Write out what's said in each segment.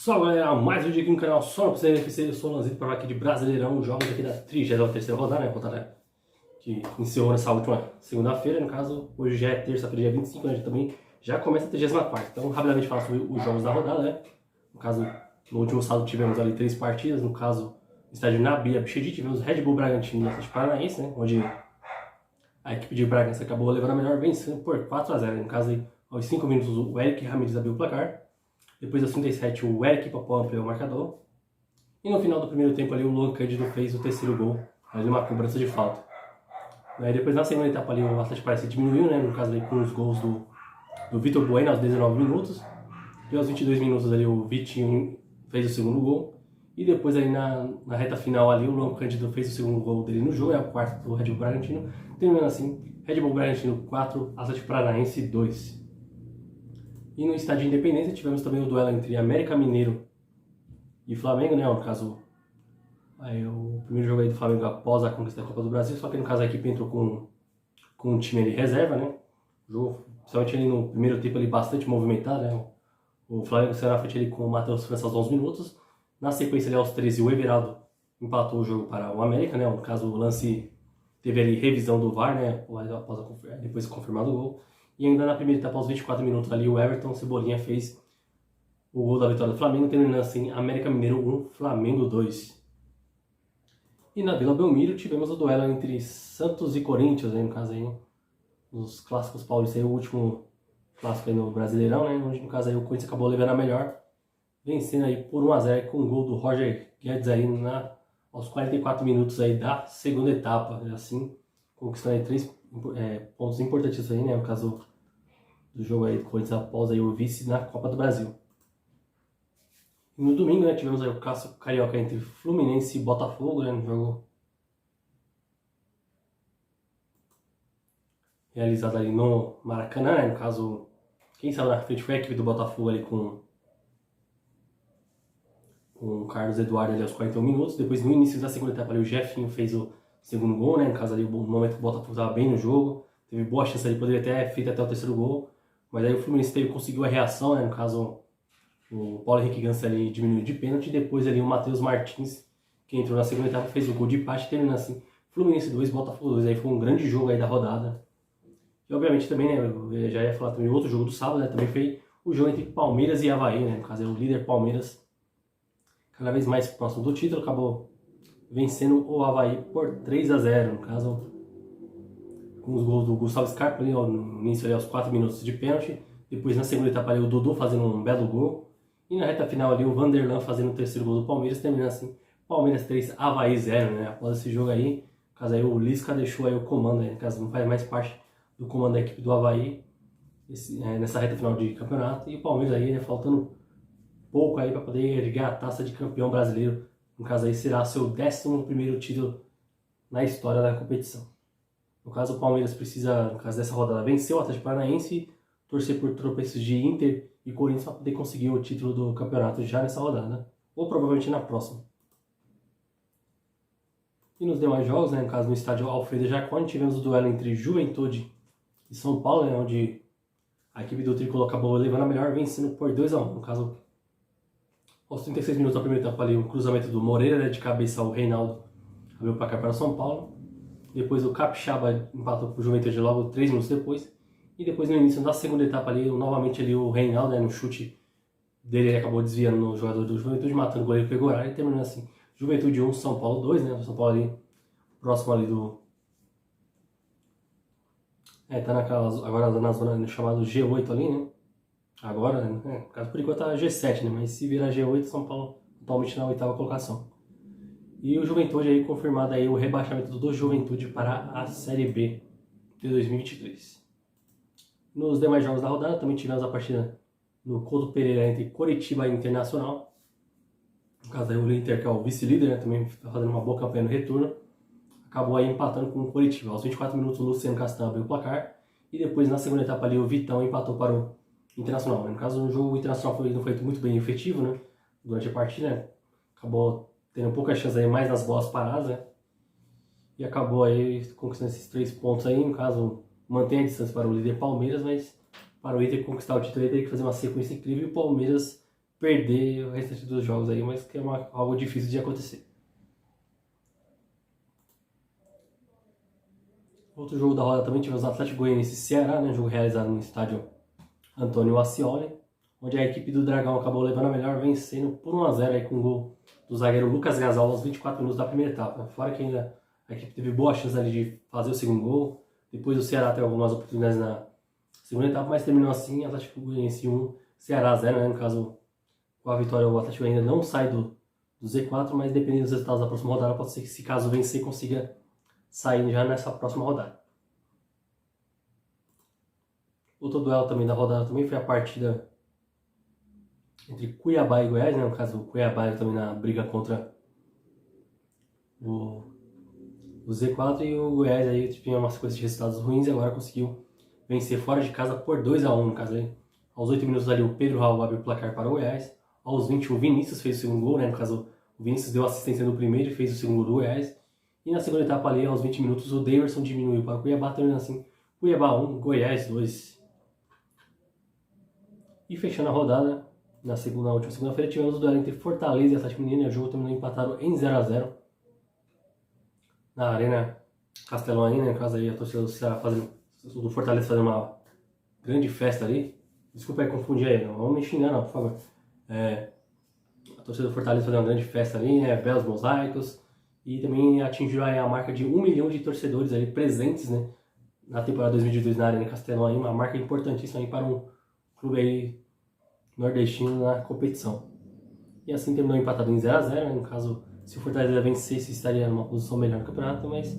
Salve galera, mais um vídeo aqui no canal só no NFC, eu sou o Lanzito para falar aqui de Brasileirão, jogos aqui da 33ª rodada, né, rodada que iniciou nessa última segunda-feira, no caso, hoje já é terça-feira, dia 25, né, também já começa a 34ª, então rapidamente falar sobre os jogos da rodada, né, no caso, no último sábado tivemos ali 3 partidas, no caso, no estádio Nabi Abichedi, tivemos Red Bull Bragantino e Atlético Paranaense, né, onde a equipe de Bragança acabou levando a melhor, vencendo por 4-0, no caso aí, aos 5 minutos o Eric Ramírez abriu o placar. Depois aos 37 o Eric Papão ampliou o marcador. E no final do primeiro tempo ali o Luan Cândido fez o terceiro gol, ali numa cobrança de falta. Aí depois na segunda etapa ali o Atlético Paranaense diminuiu, né, no caso ali com os gols do Vitor Bueno aos 19 minutos. E aos 22 minutos ali o Vitinho fez o segundo gol. E depois ali na reta final ali o Luan Cândido fez o segundo gol dele no jogo, é o quarto do Red Bull Bragantino. Terminando assim, Red Bull Bragantino 4, Atlético Paranaense 2. E no estádio de Independência tivemos também o duelo entre América Mineiro e Flamengo, né? No caso, aí, o primeiro jogo aí do Flamengo após a conquista da Copa do Brasil, só que no caso a equipe entrou com um time ali reserva, né? O jogo, principalmente ali no primeiro tempo ali bastante movimentado, né? O Flamengo saiu na frente ali com o Matheus França aos 11 minutos. Na sequência ali aos 13 o Everaldo empatou o jogo para o América, né? No caso o lance teve ali revisão do VAR, né? Depois confirmado o gol. E ainda na primeira etapa, aos 24 minutos ali, o Everton Cebolinha fez o gol da vitória do Flamengo, terminando assim, América Mineiro 1, Flamengo 2. E na Vila Belmiro tivemos o duelo entre Santos e Corinthians, né, no caso aí, nos clássicos paulistas, aí, o último clássico aí no Brasileirão, né, onde no caso aí o Corinthians acabou levando a melhor, vencendo aí por 1-0 com o gol do Roger Guedes aí aos 44 minutos aí da segunda etapa, assim, conquistando aí 3 pontos importantes aí, né, no caso do jogo aí do Corinthians após aí o vice na Copa do Brasil. E no domingo, né, tivemos aí o clássico carioca entre Fluminense e Botafogo, né, no jogo realizado ali no Maracanã, né, no caso, quem saiu na frente foi a equipe do Botafogo ali com o Carlos Eduardo ali aos 41 minutos. Depois no início da segunda etapa ali o Jefinho fez o segundo gol, né, no caso ali no momento que o Botafogo estava bem no jogo, teve boa chance ali, poderia ter feito até o terceiro gol. Mas aí o Fluminense conseguiu a reação, né? No caso, o Paulo Henrique Ganso ali diminuiu de pênalti. E depois ali o Matheus Martins, que entrou na segunda etapa, fez o gol de empate, terminando assim, Fluminense 2, Botafogo 2. Aí foi um grande jogo aí da rodada. E obviamente também, né? Eu já ia falar também outro jogo do sábado, né? Também foi o jogo entre Palmeiras e Avaí, né? No caso, o líder Palmeiras, cada vez mais próximo do título, acabou vencendo o Avaí por 3-0. No caso, com os gols do Gustavo Scarpa ali, no início ali, aos 4 minutos de pênalti. Depois na segunda etapa ali o Dodô fazendo um belo gol. E na reta final ali o Vanderlan fazendo o terceiro gol do Palmeiras, terminando assim, Palmeiras 3, Avaí 0, né? Após esse jogo aí, no caso aí o Lisca deixou aí o comando, né? No caso não faz mais parte do comando da equipe do Avaí nessa reta final de campeonato. E o Palmeiras aí, né, faltando pouco aí para poder erguer a taça de campeão brasileiro. No caso aí será seu 11º título na história da competição. No caso, o Palmeiras precisa, no caso dessa rodada, vencer o Atlético Paranaense e torcer por tropeços de Inter e Corinthians para poder conseguir o título do campeonato já nessa rodada, ou provavelmente na próxima. E nos demais jogos, né, no caso no estádio Alfredo Jaconi, tivemos o duelo entre Juventude e São Paulo, né, onde a equipe do Tricolor acabou levando a melhor, vencendo por 2-1. No caso, aos 36 minutos da primeira etapa ali, o cruzamento do Moreira, né, de cabeça ao Reinaldo, abriu o placar para o São Paulo. Depois o Capixaba empatou para o Juventude logo 3 minutos depois. E depois no início da segunda etapa ali, novamente ali o Reinaldo, né, no chute dele, ele acabou desviando no jogador do Juventude, matando o goleiro Pegoraro e terminando assim, Juventude 1, São Paulo 2, né, o São Paulo ali, próximo ali do... tá agora na zona chamada G8 ali, né, agora, né, por enquanto tá G7, né, mas se virar G8, São Paulo totalmente na 8ª colocação. E o Juventude aí confirmado aí o rebaixamento do Juventude para a Série B de 2023. Nos demais jogos da rodada também tivemos a partida no Couto Pereira entre Coritiba e Internacional. No caso aí o Inter, que é o vice-líder, né, também está fazendo uma boa campanha no retorno. Acabou aí empatando com o Coritiba. Aos 24 minutos o Luciano Castan abriu o placar. E depois na segunda etapa ali o Vitão empatou para o Internacional. No caso o jogo Internacional não foi muito bem efetivo, né, durante a partida, né. Acabou tendo poucas chances aí mais nas bolas paradas, né? E acabou aí conquistando esses 3 pontos aí, no caso, mantém a distância para o líder Palmeiras, mas para o Inter conquistar o título ele tem que fazer uma sequência incrível e o Palmeiras perder o restante dos jogos aí, mas que é algo difícil de acontecer. Outro jogo da roda também tivemos o Atlético Goianiense e Ceará, né, jogo realizado no estádio Antônio Ascioli, onde a equipe do Dragão acabou levando a melhor, vencendo por 1-0 aí com o gol do zagueiro Lucas Gasal aos 24 minutos da primeira etapa. Fora que ainda a equipe teve boa chance ali de fazer o segundo gol, depois o Ceará teve algumas oportunidades na segunda etapa, mas terminou assim, Atlético Goianiense 1, Ceará 0, né, no caso, com a vitória o Atlético ainda não sai do Z4, mas dependendo dos resultados da próxima rodada, pode ser que se caso vencer consiga sair já nessa próxima rodada. Outro duelo também da rodada também foi a partida entre Cuiabá e Goiás, né? No caso, o Cuiabá também na briga contra o Z4 e o Goiás aí tinha uma sequência de resultados ruins e agora conseguiu vencer fora de casa por 2-1, no caso aí. Aos 8 minutos ali o Pedro Raul abriu o placar para o Goiás. Aos 20 o Vinícius fez o segundo gol, né? No caso, o Vinícius deu assistência no primeiro e fez o segundo gol do Goiás. E na segunda etapa ali, aos 20 minutos, o Daverson diminuiu para o Cuiabá, terminando assim, Cuiabá 1, Goiás 2. E fechando a rodada, na última segunda-feira, tivemos o duelo entre Fortaleza e Atlético Mineiro, e o jogo terminou empatado em 0-0 na Arena Castelão aí, né? No caso aí, a torcida do Ceará do Fortaleza fazendo uma grande festa ali. Desculpa aí confundir aí, não vamos me xingar não, por favor. A torcida do Fortaleza fazendo uma grande festa ali, né? Belos mosaicos, e também atingiu aí a marca de 1 milhão de torcedores ali presentes, né? Na temporada 2022 na Arena Castelão aí, uma marca importantíssima aí para um clube aí nordestino na competição. E assim terminou empatado em 0-0, né? No caso, se o Fortaleza vencesse, estaria numa posição melhor no campeonato, mas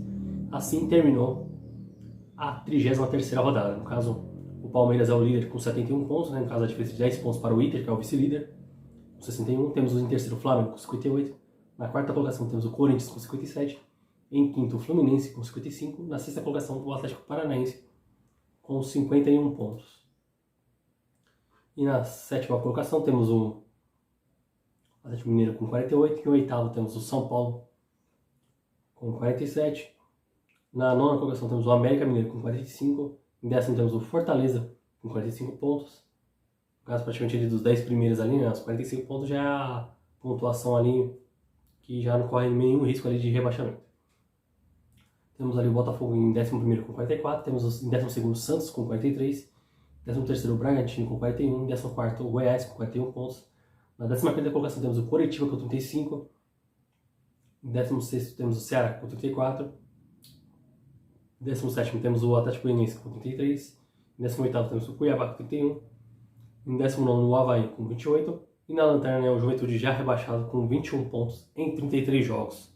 assim terminou a 33ª rodada. No caso, o Palmeiras é o líder com 71 pontos, né? No caso, a diferença de 10 pontos para o Inter, que é o vice-líder, com 61. Temos em terceiro o Flamengo com 58. Na quarta colocação temos o Corinthians com 57. Em quinto o Fluminense com 55. Na sexta colocação o Atlético Paranaense com 51 pontos. E na sétima colocação temos o Atlético Mineiro com 48. E no oitavo temos o São Paulo com 47. Na nona colocação temos o América Mineiro com 45. Em décimo temos o Fortaleza com 45 pontos. No caso, praticamente ali dos 10 primeiros ali, né? Os 45 pontos já é a pontuação ali que já não corre nenhum risco ali de rebaixamento. Temos ali o Botafogo em 11º com 44. Temos em 12º o Santos com 43. 13º o Bragantino com 41, 14º o Goiás com 41 pontos. Na 15ª colocação temos o Coritiba com 35. Em 16º temos o Ceará com 34. Em 17º temos o Atlético Goianiense com 33. Em 18º temos o Cuiabá com 31. Em 19º o Avaí com 28. E na lanterna é o Juventude já rebaixado com 21 pontos em 33 jogos.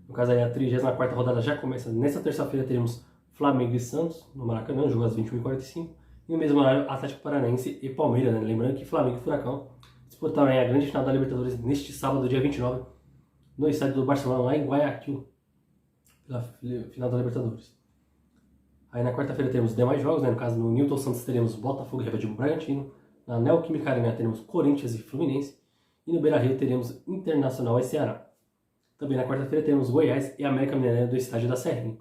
No caso aí a 34ª rodada já começa nesta terça-feira. Teremos Flamengo e Santos no Maracanã, jogo às 21h45. E no mesmo horário, Atlético Paranaense e Palmeiras, né? Lembrando que Flamengo e Furacão disputarão a grande final da Libertadores neste sábado, dia 29, no estádio do Barcelona, lá em Guayaquil, pela final da Libertadores. Aí na quarta-feira temos demais jogos, né? No caso, no Newton Santos teremos Botafogo e Red Bull Bragantino. Na Neoquímica Arena teremos Corinthians e Fluminense. E no Beira-Rio teremos Internacional e Ceará. Também na quarta-feira teremos Goiás e América Mineira do estádio da Serrinha.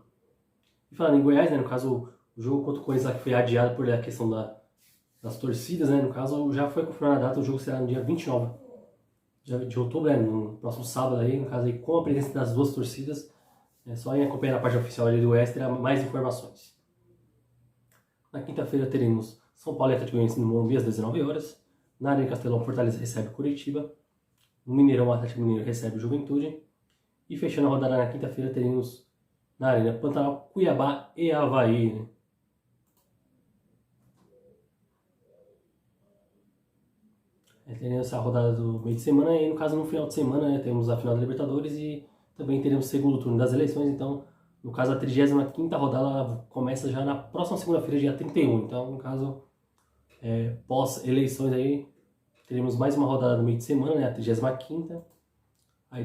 E falando em Goiás, né? No caso, o jogo contra o Corinthians que foi adiado por a questão das torcidas, né? No caso, já foi confirmada a data, o jogo será no dia 29 de outubro, né? No próximo sábado aí, no caso aí, com a presença das duas torcidas. É só ir acompanhar a página oficial ali do Goiás, terá mais informações. Na quinta-feira teremos São Paulo e Atlético Goianiense no Morumbi às 19 horas. Na Arena Castelão, Fortaleza recebe Curitiba. No Mineirão, o Atlético Mineiro recebe o Juventude. E fechando a rodada na quinta-feira teremos na Arena Pantanal, Cuiabá e Avaí, né? Teremos essa rodada do meio de semana e no caso no final de semana, né, temos a final da Libertadores e também teremos o segundo turno das eleições. Então, no caso a 35ª rodada começa já na próxima segunda-feira, dia 31. Então, no caso, pós-eleições aí, teremos mais uma rodada no meio de semana, né, a 35ª. Aí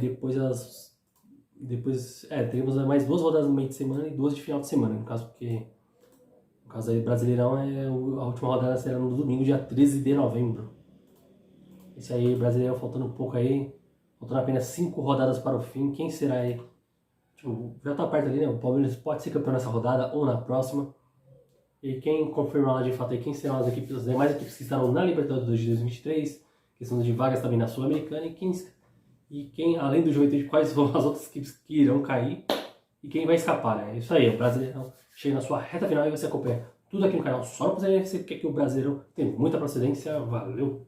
teremos mais 2 rodadas no meio de semana e 2 de final de semana, no caso, porque no caso aí Brasileirão a última rodada será no domingo, dia 13 de novembro. Esse aí, Brasileirão, faltando um pouco aí, faltando apenas 5 rodadas para o fim. Quem será aí? Tipo, já tá perto ali, né? O Palmeiras pode ser campeão nessa rodada ou na próxima. E quem confirmar lá de fato aí quem serão as demais equipes que estarão na Libertadores de 2023, questão de vagas também na Sul-Americana e quem, além do Juventude, quais vão as outras equipes que irão cair e quem vai escapar, né? É isso aí, o Brasileirão chega na sua reta final e você acompanha tudo aqui no canal só no NFC, porque aqui o Brasileirão tem muita procedência. Valeu!